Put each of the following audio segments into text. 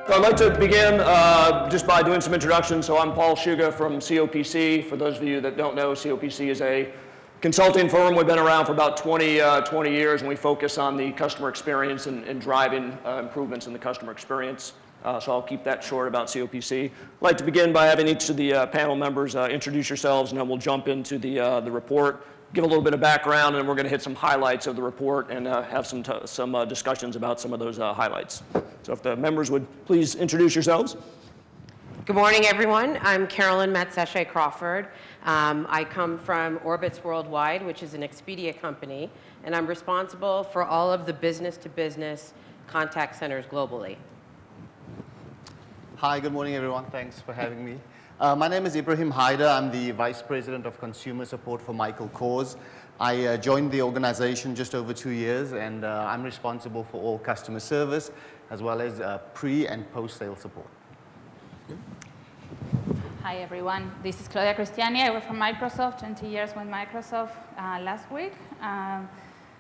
So I'd like to begin just by doing some introductions. So I'm Paul Shuga from COPC. For those of you that don't know, COPC is a consulting firm. We've been around for about 20 years, and we focus on the customer experience and driving improvements in the customer experience. So I'll keep that short about COPC. I'd like to begin by having each of the panel members introduce yourselves, and then we'll jump into the report, give a little bit of background, and we're going to hit some highlights of the report and have some discussions about some of those highlights. So if the members would please introduce yourselves. Good morning, everyone. I'm Carolyne Matseshe-Crawford. I come from Orbitz Worldwide, which is an Expedia company, and I'm responsible for all of the business-to-business contact centers globally. Hi, good morning, everyone. Thanks for having me. My name is Ebrahim Hyder. I'm the Vice President of Consumer Support for Michael Kors. I joined the organization just over 2 years, and I'm responsible for all customer service, as well as pre- and post-sale support. Hi, everyone. This is Claudia Cristiani. I work for Microsoft, 20 years with Microsoft last week.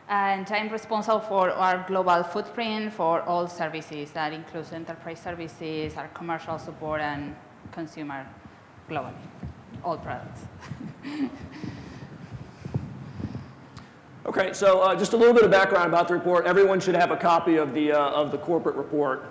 And I'm responsible for our global footprint for all services. That includes enterprise services, our commercial support, and consumer globally, all products. Okay, so just a little bit of background about the report. Everyone should have a copy of the corporate report.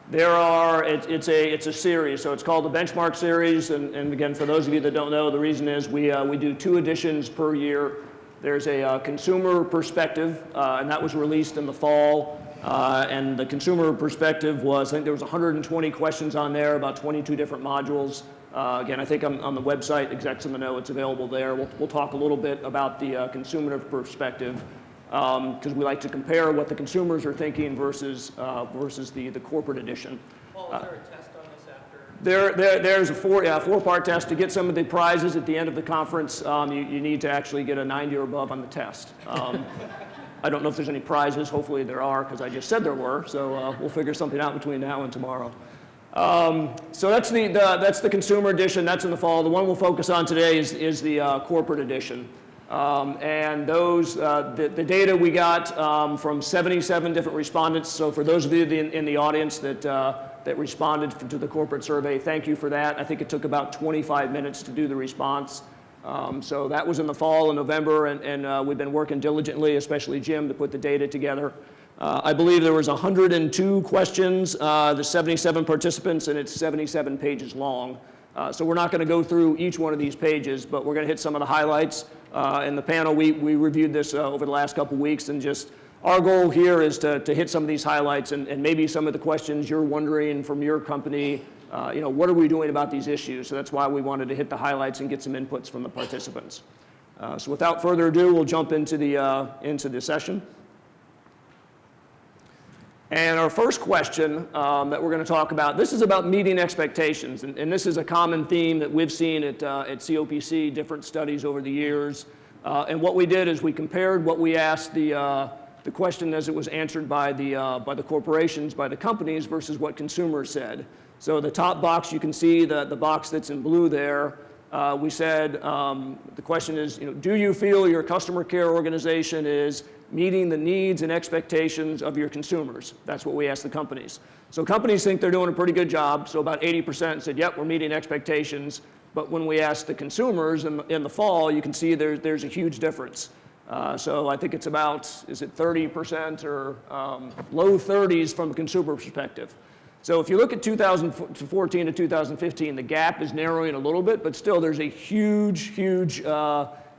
It's a series, so it's called the Benchmark Series. And again, for those of you that don't know, the reason is we do 2 editions per year. There's a consumer perspective, and that was released in the fall. And the consumer perspective was, I think there was 120 questions on there, about 22 different modules. Again, I think on the website, CXMB, it's available there. We'll talk a little bit about the consumer perspective, because we like to compare what the consumers are thinking versus the corporate edition. Paul, is there a test on this after? There's a 4-part test. To get some of the prizes at the end of the conference, you need to actually get a 90 or above on the test. I don't know if there's any prizes. Hopefully there are, because I just said there were. So we'll figure something out between now and tomorrow. So that's the consumer edition. That's in the fall. The one we'll focus on today is the corporate edition. And those the data we got from 77 different respondents. So for those of you in the audience that responded to the corporate survey, thank you for that. I think it took about 25 minutes to do the response. So that was in the fall in November, and we've been working diligently, especially Jim, to put the data together. I believe there was 102 questions, the 77 participants, and it's 77 pages long. So we're not going to go through each one of these pages, but we're going to hit some of the highlights. In the panel, we reviewed this over the last couple weeks, and just our goal here is to hit some of these highlights and maybe some of the questions you're wondering from your company. What are we doing about these issues? So that's why we wanted to hit the highlights and get some inputs from the participants. So without further ado, we'll jump into the session. And our first question that we're going to talk about, this is about meeting expectations. And this is a common theme that we've seen at COPC, different studies over the years. And what we did is we compared what we asked the question as it was answered by the corporations, by the companies, versus what consumers said. So the top box, you can see the box that's in blue there. We said the question is, do you feel your customer care organization is meeting the needs and expectations of your consumers? That's what we asked the companies. So companies think they're doing a pretty good job. So about 80% said, yep, we're meeting expectations. But when we asked the consumers in the fall, you can see there's a huge difference. So I think it's about, is it 30% or low 30s from a consumer perspective. So if you look at 2014 to 2015, the gap is narrowing a little bit, but still there's a huge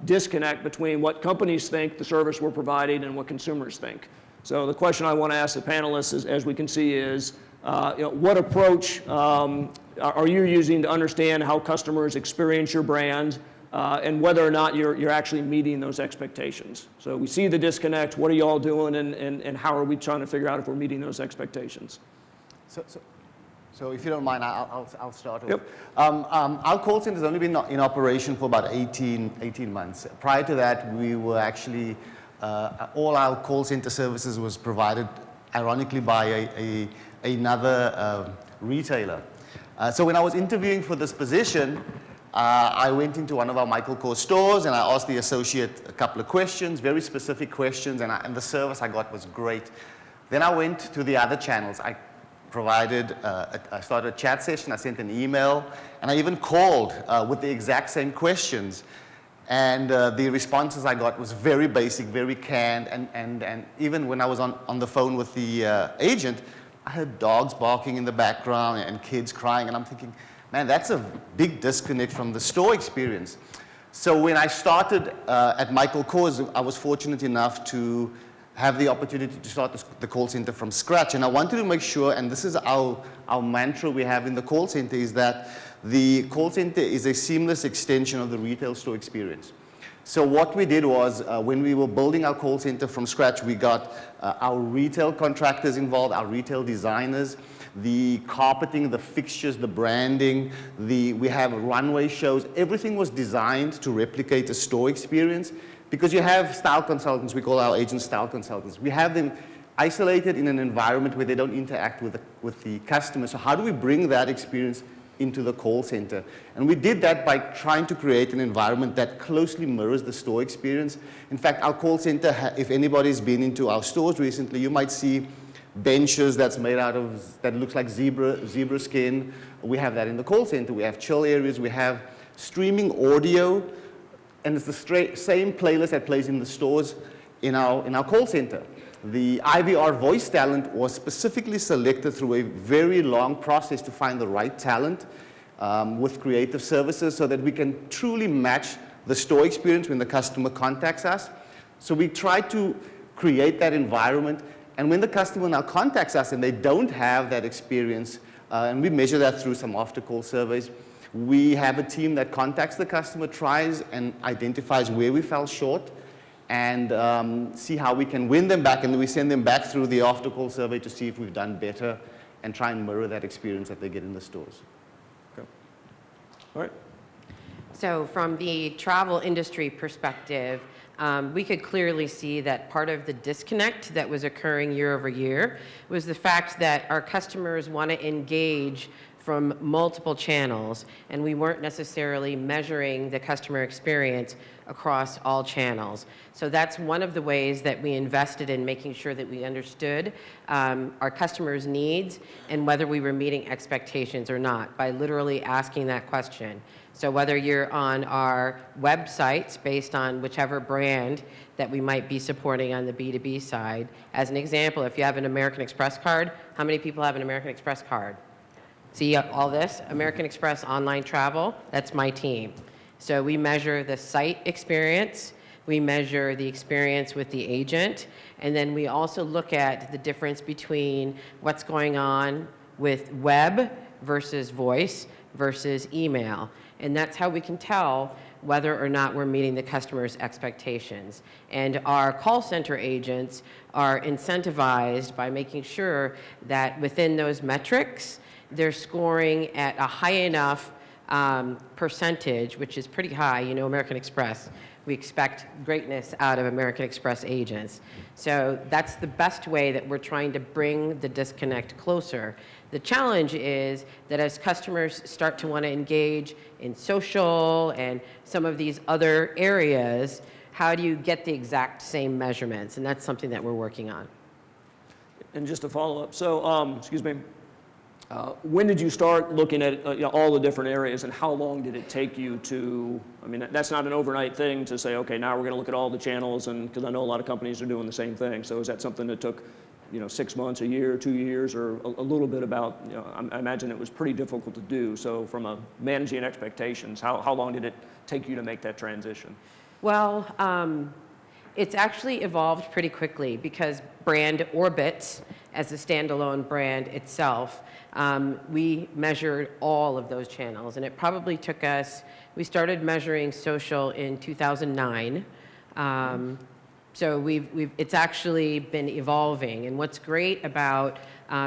disconnect between what companies think the service we're providing and what consumers think. So the question I want to ask the panelists, is, as we can see, is what approach are you using to understand how customers experience your brand and whether or not you're actually meeting those expectations. So we see the disconnect. What are you all doing, and how are we trying to figure out if we're meeting those expectations? So if you don't mind, I'll start off. Yep. Our call center has only been in operation for about 18 months. Prior to that, we were actually, all our call center services was provided, ironically, by another retailer. So when I was interviewing for this position, I went into one of our Michael Kors stores and I asked the associate a couple of questions, very specific questions, and the service I got was great. Then I went to the other channels. I provided, I started a chat session, I sent an email, and I even called with the exact same questions. And the responses I got was very basic, very canned, and even when I was on the phone with the agent, I heard dogs barking in the background and kids crying, and I'm thinking, man, that's a big disconnect from the store experience. So when I started at Michael Kors, I was fortunate enough to have the opportunity to start the call center from scratch. And I wanted to make sure, and this is our mantra we have in the call center, is that the call center is a seamless extension of the retail store experience. So what we did was, when we were building our call center from scratch, we got our retail contractors involved, our retail designers, the carpeting, the fixtures, the branding, we have runway shows. Everything was designed to replicate a store experience, because you have style consultants, we call our agents style consultants. We have them isolated in an environment where they don't interact with the customer. So how do we bring that experience into the call center? And we did that by trying to create an environment that closely mirrors the store experience. In fact, our call center, if anybody's been into our stores recently, you might see benches that's made out of, that looks like zebra skin. We have that in the call center. We have chill areas. We have streaming audio. And it's the same playlist that plays in the stores in our call center. The IVR voice talent was specifically selected through a very long process to find the right talent with creative services so that we can truly match the store experience when the customer contacts us. So we try to create that environment. And when the customer now contacts us and they don't have that experience, and we measure that through some after-call surveys, we have a team that contacts the customer, tries and identifies where we fell short, and see how we can win them back, and then we send them back through the after-call survey to see if we've done better and try and mirror that experience that they get in the stores. Okay. All right. So from the travel industry perspective, we could clearly see that part of the disconnect that was occurring year over year was the fact that our customers want to engage from multiple channels, and we weren't necessarily measuring the customer experience across all channels. So that's one of the ways that we invested in making sure that we understood our customers' needs and whether we were meeting expectations or not, by literally asking that question. So whether you're on our websites based on whichever brand that we might be supporting on the B2B side. As an example, if you have an American Express card, how many people have an American Express card? See all this? American Express online travel, that's my team. So we measure the site experience, we measure the experience with the agent, and then we also look at the difference between what's going on with web versus voice versus email. And that's how we can tell whether or not we're meeting the customer's expectations. And our call center agents are incentivized by making sure that within those metrics, they're scoring at a high enough percentage, which is pretty high. You know, American Express, we expect greatness out of American Express agents. So that's the best way that we're trying to bring the disconnect closer. The challenge is that as customers start to want to engage in social and some of these other areas, how do you get the exact same measurements? And that's something that we're working on. And just to follow up, so, excuse me, when did you start looking at all the different areas, and how long did it take you to, I mean, that's not an overnight thing to say, okay, now we're going to look at all the channels, and because I know a lot of companies are doing the same thing. So is that something that took 6 months, a year, 2 years, or a little bit about, I imagine it was pretty difficult to do. So from a managing expectations, how long did it take you to make that transition? Well, it's actually evolved pretty quickly because brand Orbitz, as a standalone brand itself, we measured all of those channels, and it probably took us, we started measuring social in 2009. So it's actually been evolving. And what's great about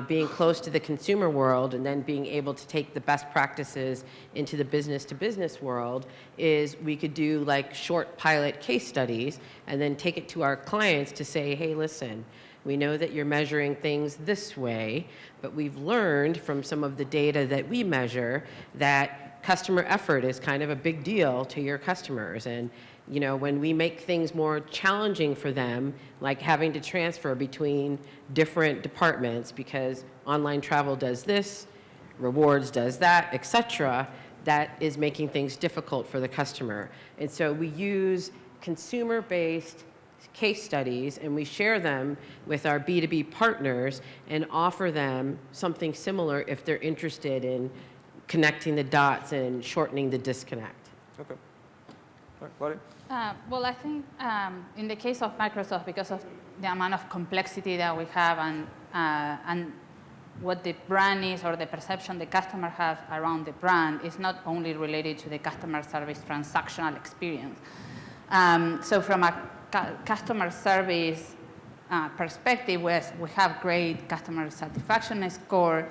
being close to the consumer world and then being able to take the best practices into the business-to-business world is we could do like short pilot case studies and then take it to our clients to say, hey, listen, we know that you're measuring things this way, but we've learned from some of the data that we measure that customer effort is kind of a big deal to your customers. And when we make things more challenging for them, like having to transfer between different departments because online travel does this, rewards does that, etc., that is making things difficult for the customer. And so we use consumer-based case studies and we share them with our B2B partners and offer them something similar if they're interested in connecting the dots and shortening the disconnect. Okay. All right, Claudia? Well, I think in the case of Microsoft, because of the amount of complexity that we have and what the brand is or the perception the customer has around the brand is not only related to the customer service transactional experience. So from a customer service perspective, we have great customer satisfaction score,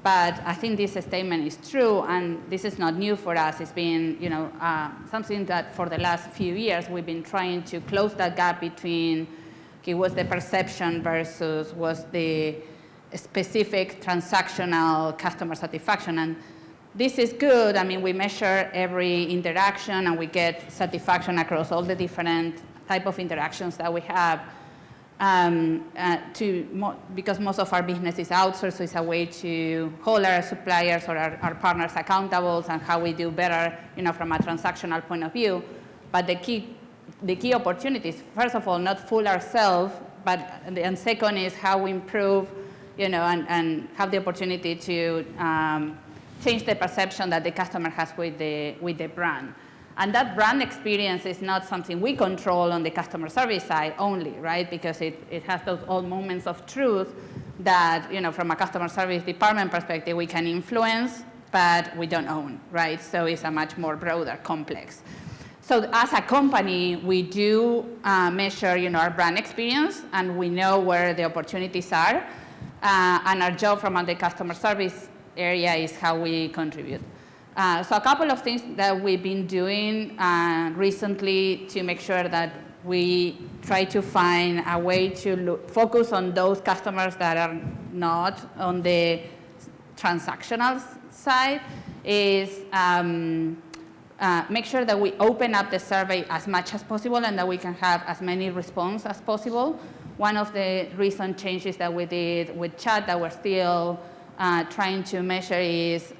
but I think this statement is true, and this is not new for us. It's been, something that for the last few years we've been trying to close that gap between, okay, what's the perception versus what's the specific transactional customer satisfaction. And this is good. I mean, we measure every interaction and we get satisfaction across all the different type of interactions that we have. Because most of our business is outsourced, so it's a way to hold our suppliers or our partners accountable and how we do better, from a transactional point of view. But the key opportunities, first of all, not fool ourselves, and second is how we improve, and have the opportunity to change the perception that the customer has with the brand. And that brand experience is not something we control on the customer service side only, right? Because it has those old moments of truth that, from a customer service department perspective, we can influence, but we don't own, right? So it's a much more broader complex. So as a company, we do measure, our brand experience, and we know where the opportunities are. And our job from the customer service area is how we contribute. So a couple of things that we've been doing recently to make sure that we try to find a way to focus on those customers that are not on the transactional side is make sure that we open up the survey as much as possible and that we can have as many responses as possible. One of the recent changes that we did with chat that we're still trying to measure is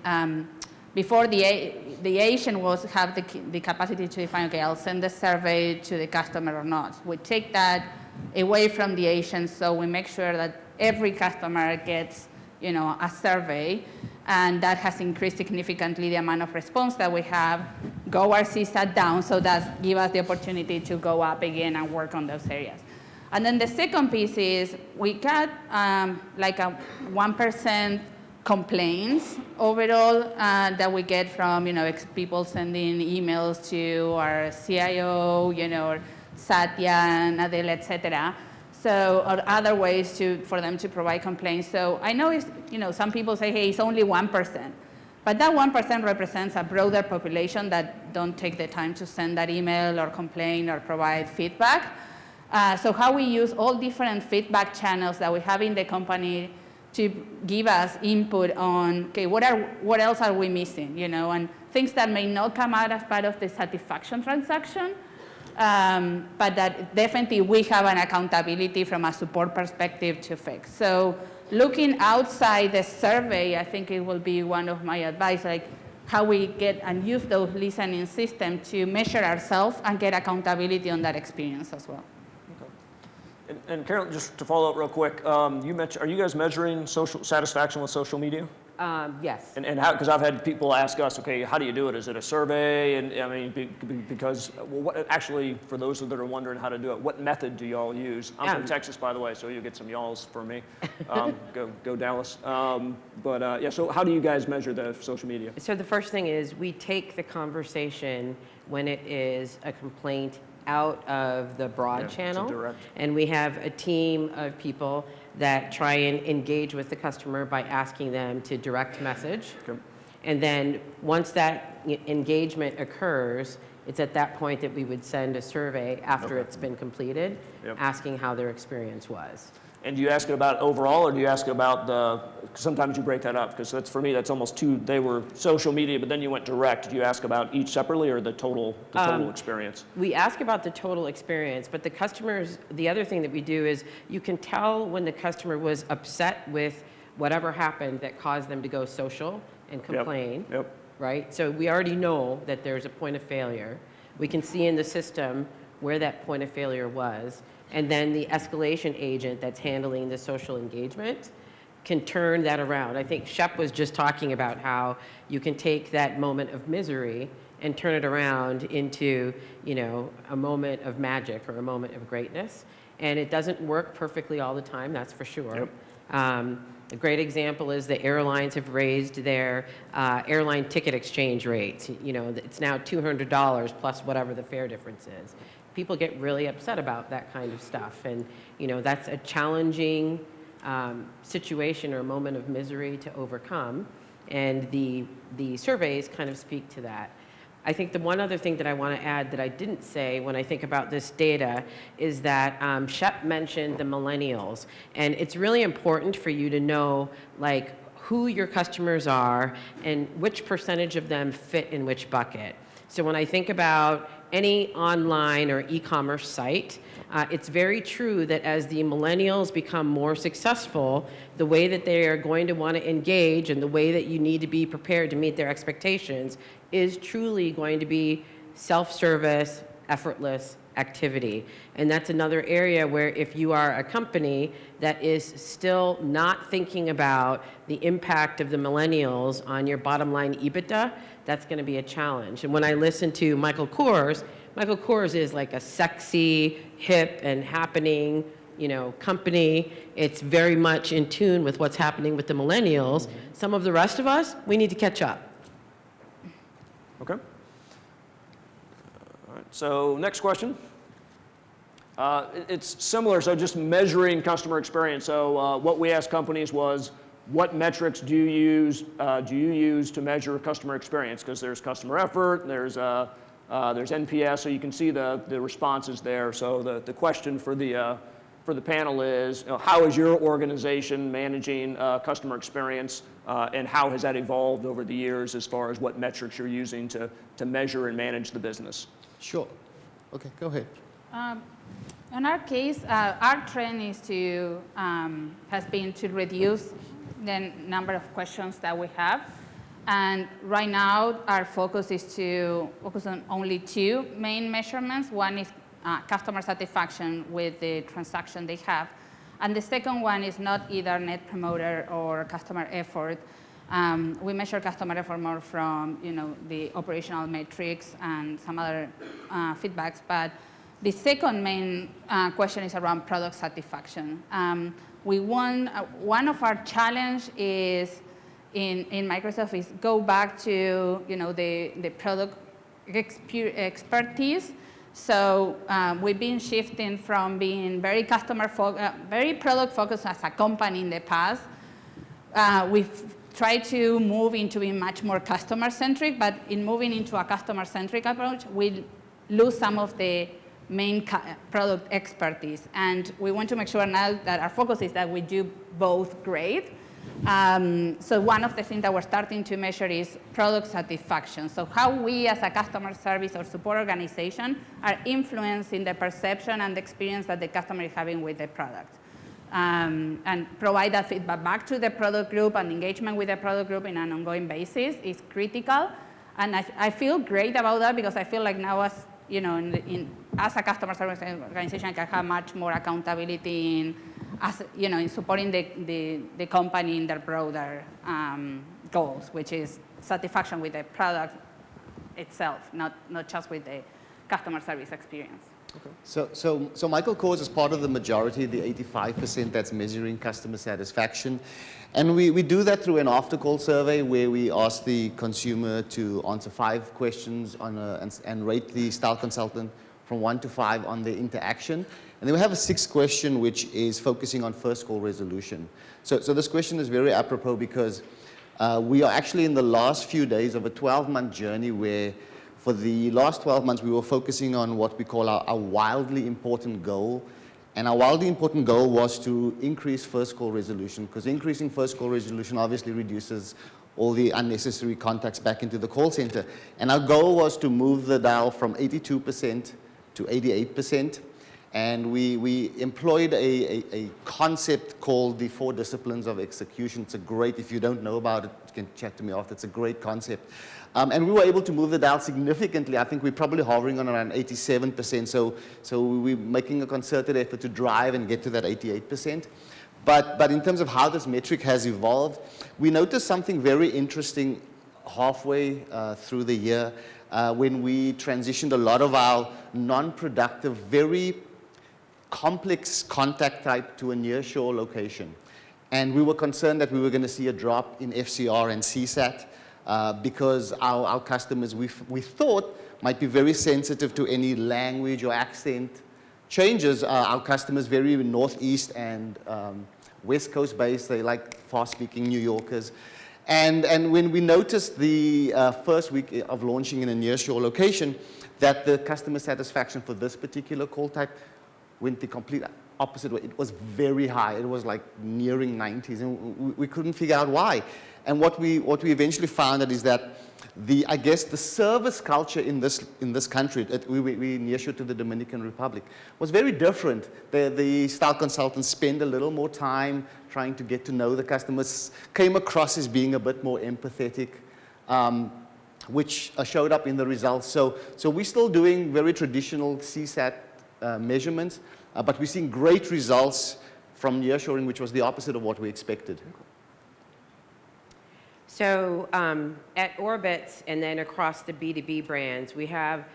before the agent have the capacity to define, okay, I'll send the survey to the customer or not. We take that away from the agent, so we make sure that every customer gets, a survey, and that has increased significantly the amount of response that we have. Go our CSAT down, so that gives us the opportunity to go up again and work on those areas. And then the second piece is we got like a 1% complaints overall that we get from people sending emails to our CIO, or Satya and Adele, etc. So, or other ways for them to provide complaints. So I know it's, some people say, hey, it's only 1%, but that 1% represents a broader population that don't take the time to send that email or complain or provide feedback. So how we use all different feedback channels that we have in the company to give us input on, okay, what else are we missing, and things that may not come out as part of the satisfaction transaction, but that definitely we have an accountability from a support perspective to fix. So looking outside the survey, I think it will be one of my advice, like how we get and use those listening systems to measure ourselves and get accountability on that experience as well. And Carolyne, just to follow up real quick, you mentioned, are you guys measuring social satisfaction with social media? Yes. And how, because I've had people ask us, okay, how do you do it? Is it a survey? And I mean, because, what, actually, for those that are wondering how to do it, what method do y'all use? I'm from Texas, by the way, so you'll get some y'alls from me. Go Dallas. Yeah, so how do you guys measure the social media? So the first thing is we take the conversation when it is a complaint out of the broad channel, and we have a team of people that try and engage with the customer by asking them to direct message. Okay. And then once that engagement occurs, it's at that point that we would send a survey after it's been completed, asking how their experience was. And do you ask it about overall, or do you ask it about the, sometimes you break that up, because that's, for me, that's almost two, they were social media, but then you went direct. Do you ask about each separately or the total experience? We ask about the total experience, but the customers, the other thing that we do is you can tell when the customer was upset with whatever happened that caused them to go social and complain, Yep. right? So we already know that there's a point of failure. We can see in the system where that point of failure was, and then the escalation agent that's handling the social engagement can turn that around. I think Shep was just talking about how you can take that moment of misery and turn it around into, you know, a moment of magic or a moment of greatness. And it doesn't work perfectly all the time, that's for sure. Yep. A great example is the airlines have raised their airline ticket exchange rates. You know, it's now $200 plus whatever the fare difference is. People get really upset about that kind of stuff. And, you know, that's a challenging situation or a moment of misery to overcome. And the surveys kind of speak to that. I think the one other thing that I want to add that I didn't say when I think about this data is that Shep mentioned the millennials. And it's really important for you to know, like, who your customers are and which percentage of them fit in which bucket. So when I think about any online or e-commerce site, it's very true that as the millennials become more successful, the way that they are going to want to engage and the way that you need to be prepared to meet their expectations is truly going to be self-service, effortless activity. And that's another area where if you are a company that is still not thinking about the impact of the millennials on your bottom line EBITDA, that's going to be a challenge. And when I listen to Michael Kors is like a sexy, hip, and happening, you know, company. It's very much in tune with what's happening with the millennials. Some of the rest of us, we need to catch up. Okay. All right, so next question. It's similar, so just measuring customer experience. So what we asked companies was, what metrics do you use to measure customer experience? Because there's customer effort, there's NPS, so you can see the responses there. So the question for the panel is, you know, how is your organization managing customer experience, and how has that evolved over the years as far as what metrics you're using to measure and manage the business? Sure. Okay, go ahead. In our case, our trend is has been to reduce the number of questions that we have. And right now, our focus is to focus on only two main measurements. One is customer satisfaction with the transaction they have. And the second one is not either Net Promoter or customer effort. We measure customer effort more from, you know, the operational metrics and some other feedbacks. But the second main question is around product satisfaction. One of our challenge is in Microsoft is go back to, you know, the product expertise. So we've been shifting from being very very product focused as a company in the past. We've tried to move into being much more customer centric, but in moving into a customer centric approach, we lose some of the main product expertise. And we want to make sure now that our focus is that we do both great. So one of the things that we're starting to measure is product satisfaction. So how we as a customer service or support organization are influencing the perception and the experience that the customer is having with the product. And provide that feedback back to the product group, and engagement with the product group in an ongoing basis is critical. And I feel great about that because I feel like now as, you know, as a customer service organization, I can have much more accountability in, as, you know, in supporting the company in their broader goals, which is satisfaction with the product itself, not just with the customer service experience. Okay. So Michael Kors is part of the majority, the 85% that's measuring customer satisfaction. And we do that through an after-call survey where we ask the consumer to answer 5 questions and rate the style consultant from 1 to 5 on the interaction. And then we have a 6th question, which is focusing on first call resolution. So this question is very apropos because we are actually in the last few days of a 12-month journey where for the last 12 months we were focusing on what we call our wildly important goal. And our wildly important goal was to increase first call resolution, because increasing first call resolution obviously reduces all the unnecessary contacts back into the call center. And our goal was to move the dial from 82% to 88%. And we employed a concept called the 4 disciplines of execution. It's a great, if you don't know about it, you can chat to me after. It's a great concept. And we were able to move the dial significantly. I think we're probably hovering on around 87%. So we're making a concerted effort to drive and get to that 88%. But in terms of how this metric has evolved, we noticed something very interesting halfway through the year when we transitioned a lot of our non-productive, very complex contact type to a nearshore location. And we were concerned that we were going to see a drop in FCR and CSAT because our customers, we thought, might be very sensitive to any language or accent changes. Our customers very Northeast and West Coast based, they like fast-speaking New Yorkers. And when we noticed the first week of launching in a nearshore location, that the customer satisfaction for this particular call type went the complete opposite way. It was very high. It was like nearing 90s, and we couldn't figure out why. And what we eventually found out is that I guess the service culture in this country, we nearshore to the Dominican Republic, was very different. The style consultants spend a little more time trying to get to know the customers, came across as being a bit more empathetic, which showed up in the results. So we're still doing very traditional CSAT measurements, but we're seeing great results from nearshoring, which was the opposite of what we expected. So at Orbitz and then across the B2B brands, we have,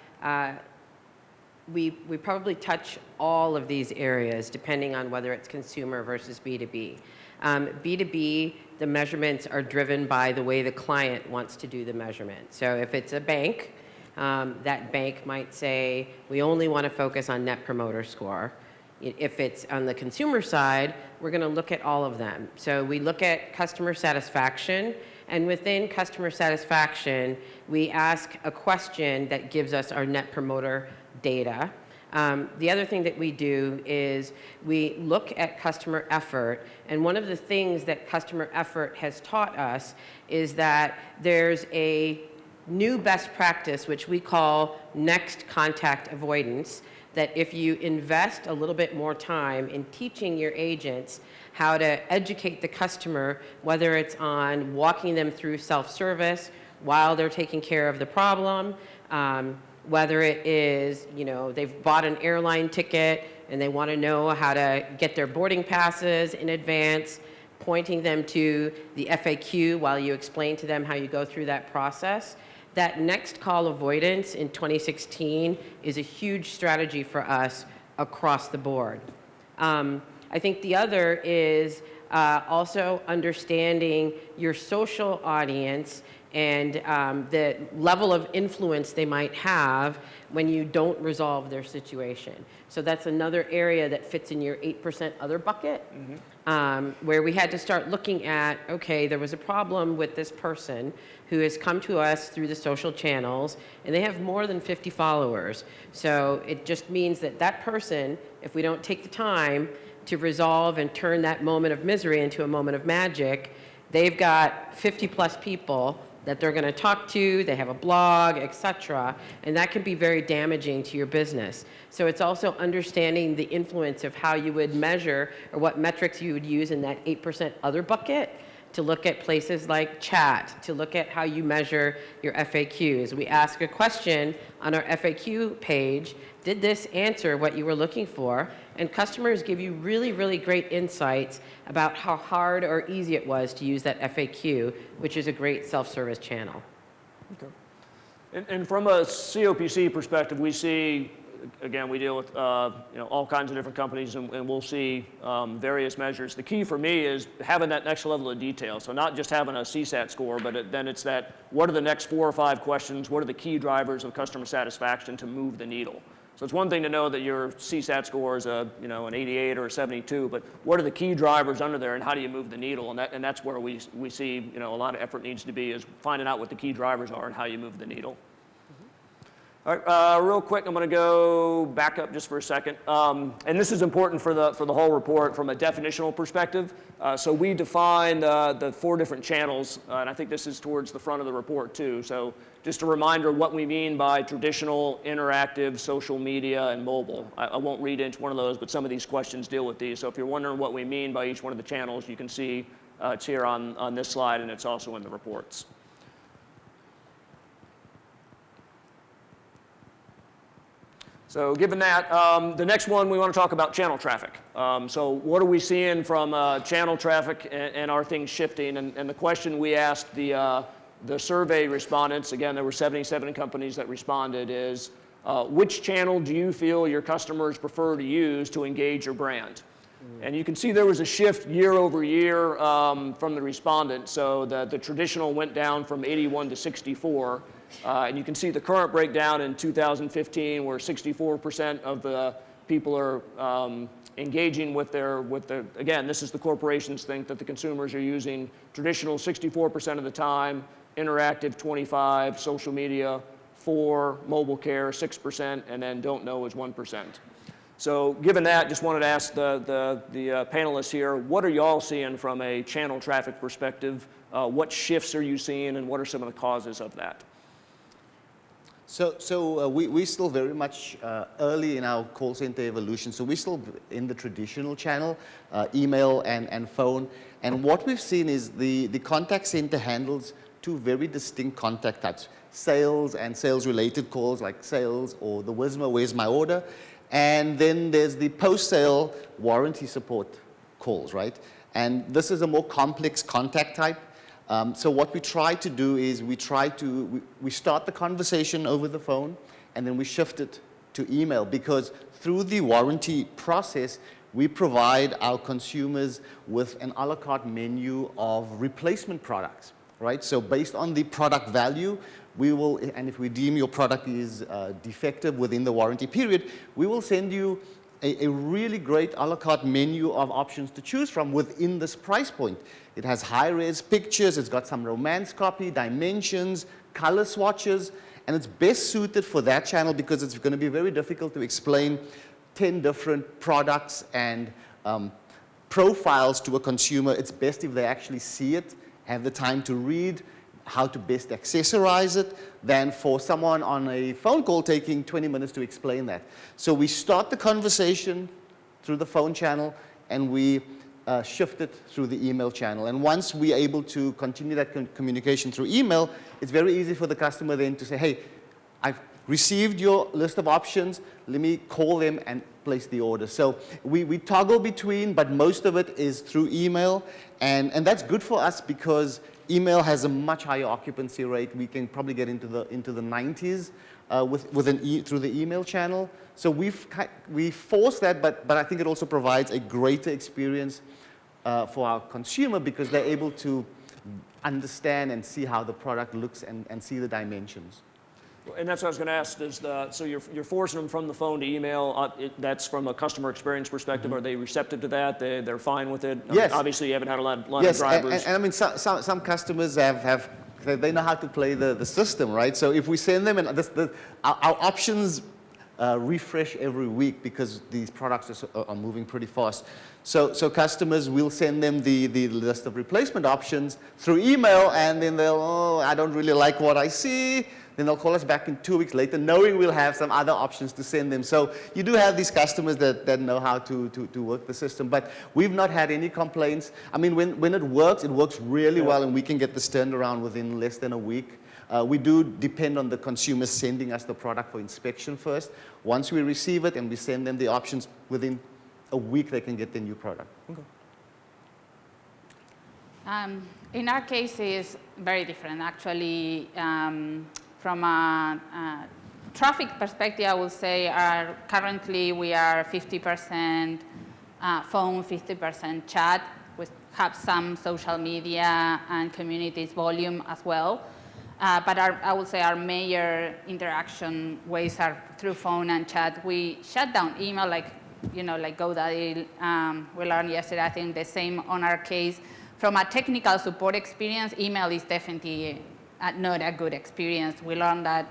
we probably touch all of these areas depending on whether it's consumer versus B2B. B2B, the measurements are driven by the way the client wants to do the measurement. So if it's a bank, that bank might say, we only want to focus on Net Promoter Score. If it's on the consumer side, we're going to look at all of them. So we look at customer satisfaction, and within customer satisfaction, we ask a question that gives us our Net Promoter data. The other thing that we do is we look at customer effort, and one of the things that customer effort has taught us is that there's a new best practice, which we call next contact avoidance, that if you invest a little bit more time in teaching your agents how to educate the customer, whether it's on walking them through self-service while they're taking care of the problem, whether it is, they've bought an airline ticket and they want to know how to get their boarding passes in advance, pointing them to the FAQ while you explain to them how you go through that process. That next call avoidance in 2016 is a huge strategy for us across the board. I think the other is also understanding your social audience and the level of influence they might have when you don't resolve their situation. So that's another area that fits in your 8% other bucket, where we had to start looking at, okay, there was a problem with this person who has come to us through the social channels, and they have more than 50 followers. So it just means that that person, if we don't take the time to resolve and turn that moment of misery into a moment of magic, they've got 50 plus people that they're going to talk to, they have a blog, etc., and that can be very damaging to your business. So it's also understanding the influence of how you would measure or what metrics you would use in that 8% other bucket to look at places like chat, to look at how you measure your FAQs. We ask a question on our FAQ page, did this answer what you were looking for? And customers give you really, really great insights about how hard or easy it was to use that FAQ, which is a great self-service channel. Okay. And from a COPC perspective, we see, again, we deal with all kinds of different companies, and we'll see various measures. The key for me is having that next level of detail. So not just having a CSAT score, but then it's that, what are the next 4 or 5 questions? What are the key drivers of customer satisfaction to move the needle? So it's one thing to know that your CSAT score is an 88 or a 72, but what are the key drivers under there, and how do you move the needle? And that's where we see a lot of effort needs to be, is finding out what the key drivers are and how you move the needle. All right, real quick, I'm going to go back up just for a second. And this is important for the whole report from a definitional perspective. So we define the 4 different channels, and I think this is towards the front of the report too. So just a reminder what we mean by traditional, interactive, social media, and mobile. I won't read into one of those, but some of these questions deal with these. So if you're wondering what we mean by each one of the channels, you can see it's here on this slide, and it's also in the reports. So given that, the next one we want to talk about channel traffic. So what are we seeing from channel traffic and are things shifting? And the question we asked the survey respondents, again, there were 77 companies that responded, is which channel do you feel your customers prefer to use to engage your brand? And you can see there was a shift year over year from the respondents. So the traditional went down from 81 to 64. And you can see the current breakdown in 2015 where 64% of the people are engaging with their, again, this is the corporations think that the consumers are using traditional 64% of the time, interactive 25%, social media 4%, mobile care 6%, and then don't know is 1%. So given that, just wanted to ask the panelists here, what are y'all seeing from a channel traffic perspective? What shifts are you seeing and what are some of the causes of that? So we're still very much early in our call center evolution. So we're still in the traditional channel, email and phone. And what we've seen is the contact center handles 2 very distinct contact types, sales and sales-related calls like sales or the WISMA, where's my order? And then there's the post-sale warranty support calls, right? And this is a more complex contact type. So what we try to do is we start the conversation over the phone and then we shift it to email because through the warranty process, we provide our consumers with an a la carte menu of replacement products, right? So based on the product value, we will, and if we deem your product is defective within the warranty period, we will send you a really great a la carte menu of options to choose from within this price point. It has high-res pictures, it's got some romance copy, dimensions, color swatches, and it's best suited for that channel because it's going to be very difficult to explain 10 different products and profiles to a consumer. It's best if they actually see it, have the time to read how to best accessorize it, than for someone on a phone call taking 20 minutes to explain that. So we start the conversation through the phone channel and we shift it through the email channel. And once we're able to continue that communication through email, it's very easy for the customer then to say, hey, I've received your list of options, let me call them and place the order. So we toggle between, but most of it is through email. And that's good for us because email has a much higher occupancy rate. We can probably get into the 90s through the email channel. So we force that, but I think it also provides a greater experience for our consumer because they're able to understand and see how the product looks and see the dimensions. And that's what I was going to ask. So you're forcing them from the phone to email. That's from a customer experience perspective. Mm-hmm. Are they receptive to that? They're fine with it? Yes. I mean, obviously, you haven't had a lot yes, of drivers. And I mean, some customers they know how to play the system, right? So if we send them, and our options refresh every week because these products are moving pretty fast. So customers will send them the list of replacement options through email, and then I don't really like what I see. Then they'll call us back in 2 weeks later, knowing we'll have some other options to send them. So you do have these customers that know how to work the system. But we've not had any complaints. I mean, when it works really well, and we can get this turned around within less than a week. We do depend on the consumers sending us the product for inspection first. Once we receive it and we send them the options, within a week they can get the new product. Okay. In our case, it's very different. Actually, from a traffic perspective, I would say currently we are 50% phone, 50% chat. We have some social media and communities volume as well. But I would say our major interaction ways are through phone and chat. We shut down email like GoDaddy. We learned yesterday, I think the same on our case. From a technical support experience, email is definitely not a good experience. We learned that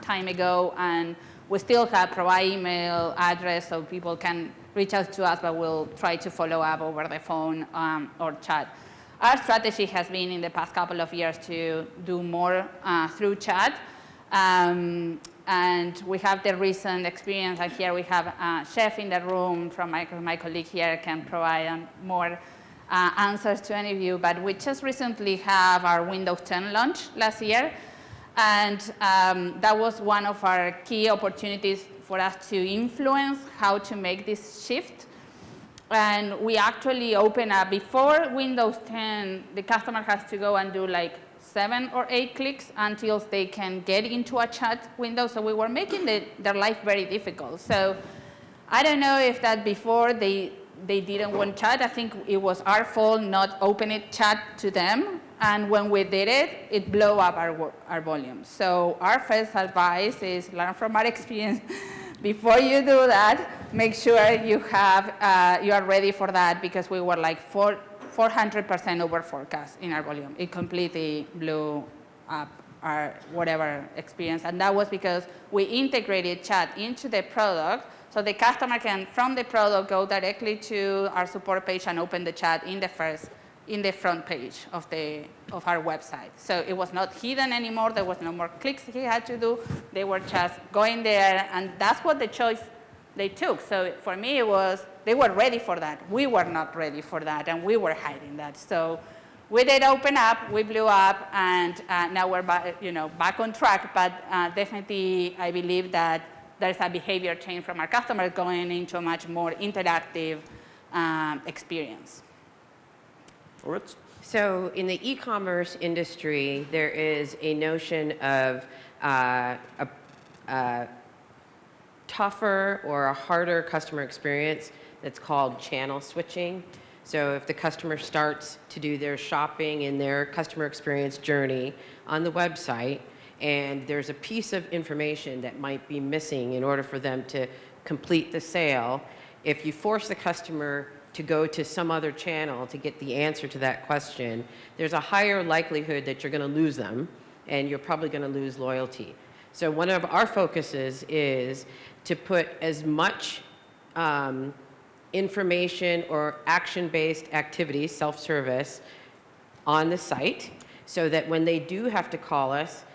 time ago, and we still have provide email address so people can reach out to us, but we'll try to follow up over the phone or chat. Our strategy has been in the past couple of years to do more through chat. And we have the recent experience, and here we have a chef in the room from my colleague here can provide more answers to any of you, but we just recently have our Windows 10 launch last year, and that was one of our key opportunities for us to influence how to make this shift. And we actually open up, before Windows 10, the customer has to go and do like 7 or 8 clicks until they can get into a chat window. So we were making their life very difficult. So I don't know if that before they didn't want chat. I think it was our fault not opening chat to them. And when we did it, it blew up our volume. So our first advice is learn from our experience. Before you do that, make sure you are ready for that, because we were like 400% over forecast in our volume. It completely blew up our whatever experience. And that was because we integrated chat into the product, so the customer can, from the product, go directly to our support page and open the chat in the front page of our website. So it was not hidden anymore. There was no more clicks he had to do. They were just going there, and that's what the choice they took. So for me, it was, they were ready for that. We were not ready for that, and we were hiding that. So we did open up, we blew up, and now we're back on track. But definitely, I believe that there's a behavior change from our customers going into a much more interactive experience. Orbitz? So in the e-commerce industry, there is a notion of a tougher or a harder customer experience that's called channel switching. So if the customer starts to do their shopping in their customer experience journey on the website, and there's a piece of information that might be missing in order for them to complete the sale, if you force the customer to go to some other channel to get the answer to that question, there's a higher likelihood that you're going to lose them, and you're probably going to lose loyalty. So one of our focuses is to put as much information or action-based activities, self-service, on the site, so that when they do have to call us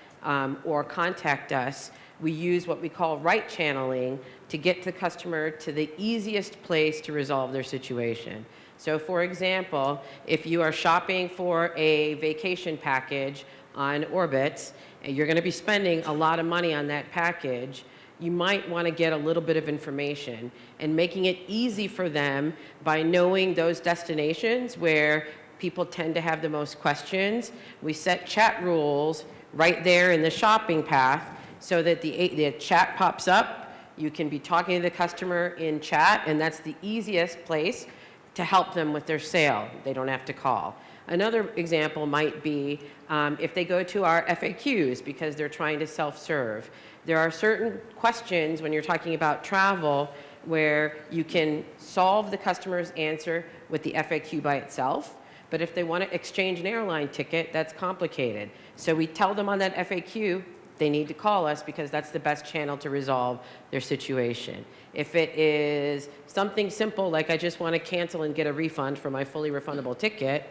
or contact us, we use what we call right channeling to get the customer to the easiest place to resolve their situation. So for example, if you are shopping for a vacation package on Orbitz, and you're going to be spending a lot of money on that package, you might want to get a little bit of information, and making it easy for them by knowing those destinations where people tend to have the most questions. We set chat rules right there in the shopping path so that the chat pops up. You can be talking to the customer in chat, and that's the easiest place to help them with their sale. They don't have to call. Another example might be if they go to our FAQs because they're trying to self-serve. There are certain questions when you're talking about travel where you can solve the customer's answer with the FAQ by itself, but if they want to exchange an airline ticket, that's complicated. So we tell them on that FAQ they need to call us because that's the best channel to resolve their situation. If it is something simple like I just want to cancel and get a refund for my fully refundable ticket,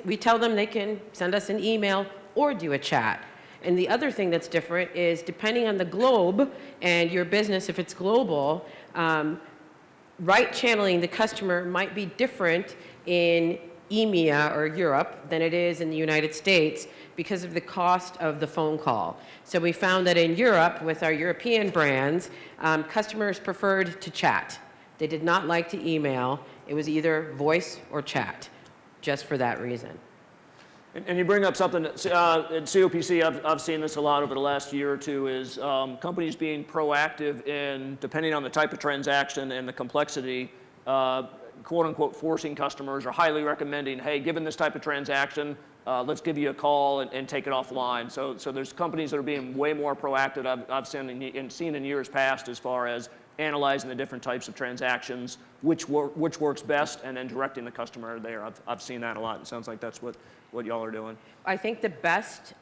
we tell them they can send us an email or do a chat. And the other thing that's different is depending on the globe and your business, if it's global, right channeling the customer might be different in EMEA or Europe than it is in the United States because of the cost of the phone call. So we found that in Europe, with our European brands, customers preferred to chat. They did not like to email. It was either voice or chat, just for that reason. And you bring up something that at COPC, I've seen this a lot over the last year or two, is companies being proactive in, depending on the type of transaction and the complexity, quote unquote, forcing customers or highly recommending, hey, given this type of transaction, let's give you a call and take it offline. So there's companies that are being way more proactive I've seen in years past as far as analyzing the different types of transactions, which works best, and then directing the customer there. I've seen that a lot. It sounds like that's what y'all are doing. I think the best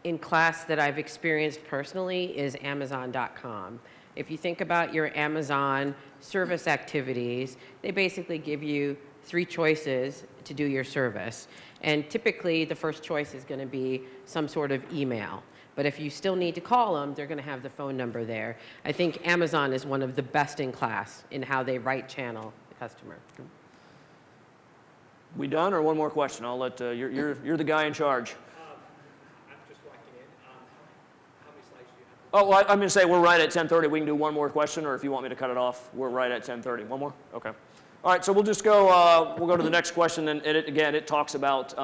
in class that I've experienced personally is Amazon.com. If you think about your Amazon service activities, they basically give you 3 choices to do your service. And typically, the first choice is going to be some sort of email. But if you still need to call them, they're going to have the phone number there. I think Amazon is one of the best in class in how they right channel the customer. We done, or one more question? I'll let, you're the guy in charge. I'm just walking in. How many slides do you have? Oh, well, I'm going to say we're right at 10:30. We can do one more question, or if you want me to cut it off, we're right at 10:30. One more? Okay. All right, so we'll just go, we'll go to the next question, and it talks about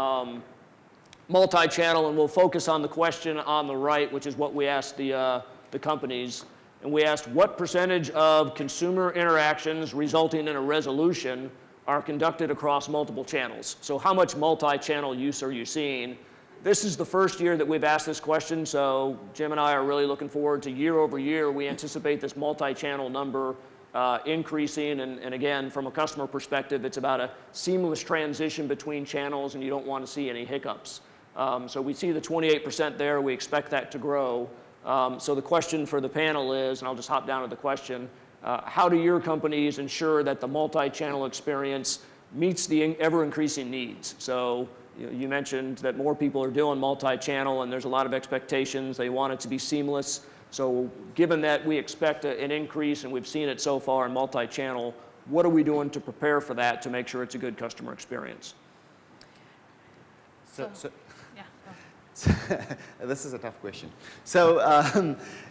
multi-channel, and we'll focus on the question on the right, which is what we asked the companies. And we asked, what percentage of consumer interactions resulting in a resolution are conducted across multiple channels? So how much multi-channel use are you seeing? This is the first year that we've asked this question, so Jim and I are really looking forward to year over year. We anticipate this multi-channel number increasing, and again, from a customer perspective, it's about a seamless transition between channels, and you don't want to see any hiccups. So we see the 28% there. We expect that to grow. So the question for the panel is, and I'll just hop down to the question, how do your companies ensure that the multi-channel experience meets the ever-increasing needs? So you mentioned that more people are doing multi-channel, and there's a lot of expectations. They want it to be seamless. So given that we expect an increase, and we've seen it so far in multi-channel, what are we doing to prepare for that to make sure it's a good customer experience? This is a tough question. So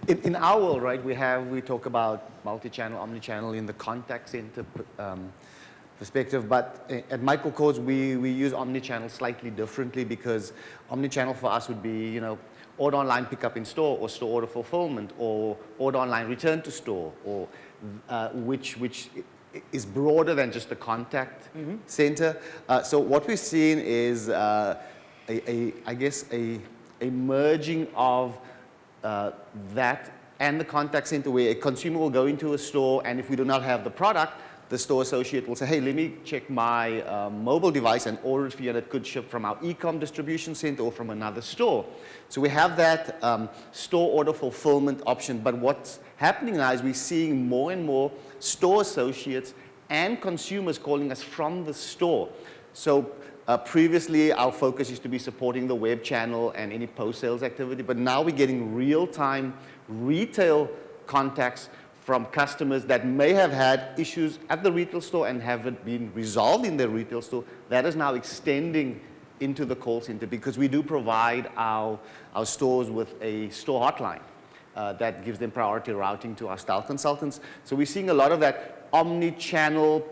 in our world, right, we talk about multi-channel, omni-channel in the contact center perspective, but at Michael Kors, we use omni-channel slightly differently, because omni-channel for us would be, order online, pick up in store, or store order fulfillment, or order online, return to store, or which is broader than just the contact center. So what we're seeing is I guess a merging of that and the contact center, where a consumer will go into a store, and if we do not have the product, the store associate will say, hey, let me check my mobile device and order it for you, and it could ship from our e-com distribution center or from another store. So we have that store order fulfillment option, but what's happening now is we're seeing more and more store associates and consumers calling us from the store. So previously, our focus used to be supporting the web channel and any post-sales activity, but now we're getting real-time retail contacts from customers that may have had issues at the retail store and haven't been resolved in their retail store. That is now extending into the call center, because we do provide our stores with a store hotline that gives them priority routing to our style consultants. So we're seeing a lot of that omni-channel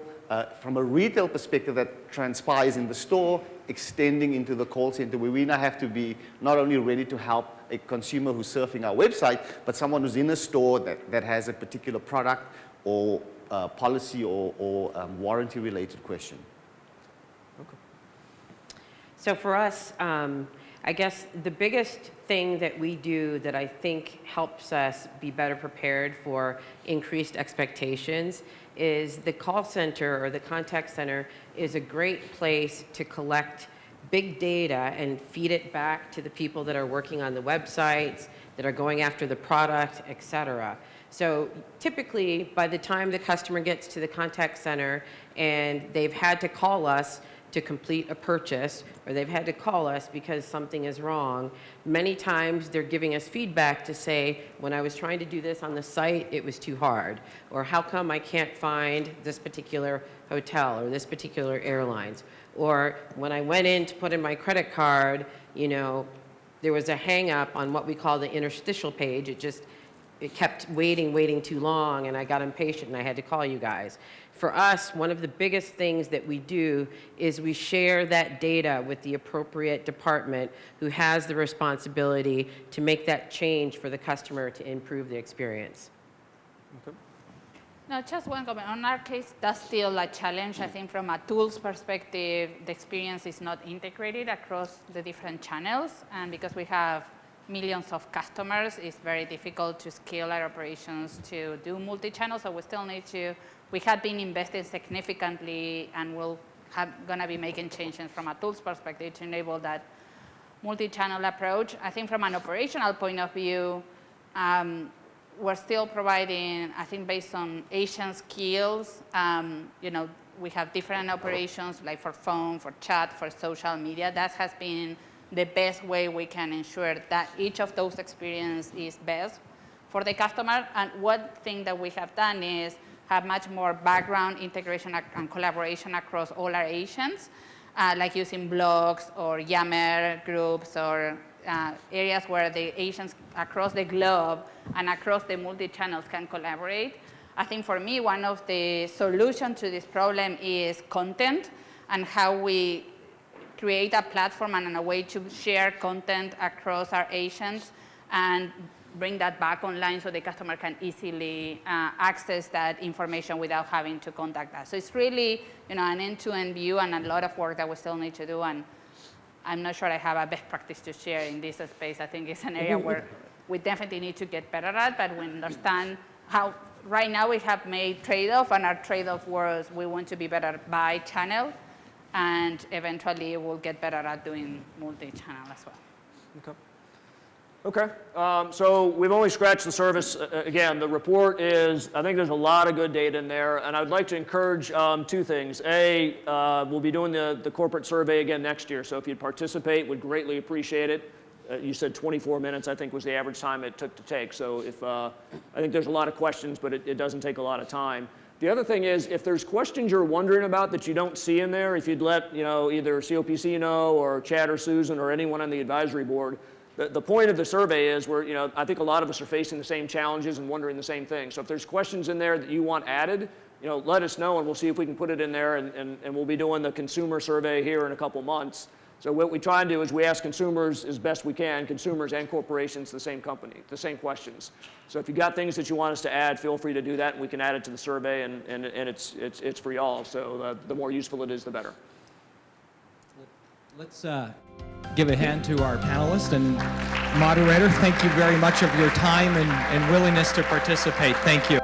from a retail perspective that transpires in the store, extending into the call center, where we now have to be not only ready to help a consumer who's surfing our website, but someone who's in a store that has a particular product or policy or warranty-related question. Okay. So for us, I guess the biggest thing that we do that I think helps us be better prepared for increased expectations is the call center, or the contact center, is a great place to collect big data and feed it back to the people that are working on the websites, that are going after the product, et cetera. So typically, by the time the customer gets to the contact center and they've had to call us to complete a purchase, or they've had to call us because something is wrong, many times they're giving us feedback to say, when I was trying to do this on the site, it was too hard, or how come I can't find this particular hotel or this particular airlines, or when I went in to put in my credit card, there was a hang up on what we call the interstitial page. It kept waiting too long, and I got impatient and I had to call you guys. For us, one of the biggest things that we do is we share that data with the appropriate department who has the responsibility to make that change for the customer to improve the experience. Okay. No, just one comment. On our case, that's still a challenge. I think from a tools perspective, the experience is not integrated across the different channels, and because we have millions of customers, it's very difficult to scale our operations to do multi-channel, so we still need to, we have been investing significantly, and we'll gonna be making changes from a tools perspective to enable that multi-channel approach. I think from an operational point of view, we're still providing, I think based on Asian skills, we have different operations like for phone, for chat, for social media. That has been the best way we can ensure that each of those experiences is best for the customer. And one thing that we have done is have much more background integration and collaboration across all our agents, like using blogs or Yammer groups or areas where the agents across the globe and across the multi-channels can collaborate. I think for me, one of the solutions to this problem is content and how we create a platform and a way to share content across our agents and bring that back online so the customer can easily access that information without having to contact us. So it's really an end-to-end view and a lot of work that we still need to do. And I'm not sure I have a best practice to share in this space. I think it's an area where we definitely need to get better at, but we understand how right now we have made trade-off, and our trade-off was we want to be better by channel, and eventually we'll get better at doing multi-channel as well. Okay, so we've only scratched the surface. Again, the report is, I think there's a lot of good data in there, and I'd like to encourage two things. A, we'll be doing the corporate survey again next year, so if you'd participate, we'd greatly appreciate it. You said 24 minutes, I think, was the average time it took to take, so if, I think there's a lot of questions, but it doesn't take a lot of time. The other thing is, if there's questions you're wondering about that you don't see in there, if you'd let either COPC know, or Chad or Susan or anyone on the advisory board, the point of the survey is I think a lot of us are facing the same challenges and wondering the same thing. So if there's questions in there that you want added, let us know and we'll see if we can put it in there, and we'll be doing the consumer survey here in a couple months. So what we try and do is we ask consumers as best we can, consumers and corporations, the same same questions. So if you got things that you want us to add, feel free to do that and we can add it to the survey, and it's for y'all. So the more useful it is, the better. Let's give a hand to our panelists and moderator. Thank you very much of your time and willingness to participate. Thank you.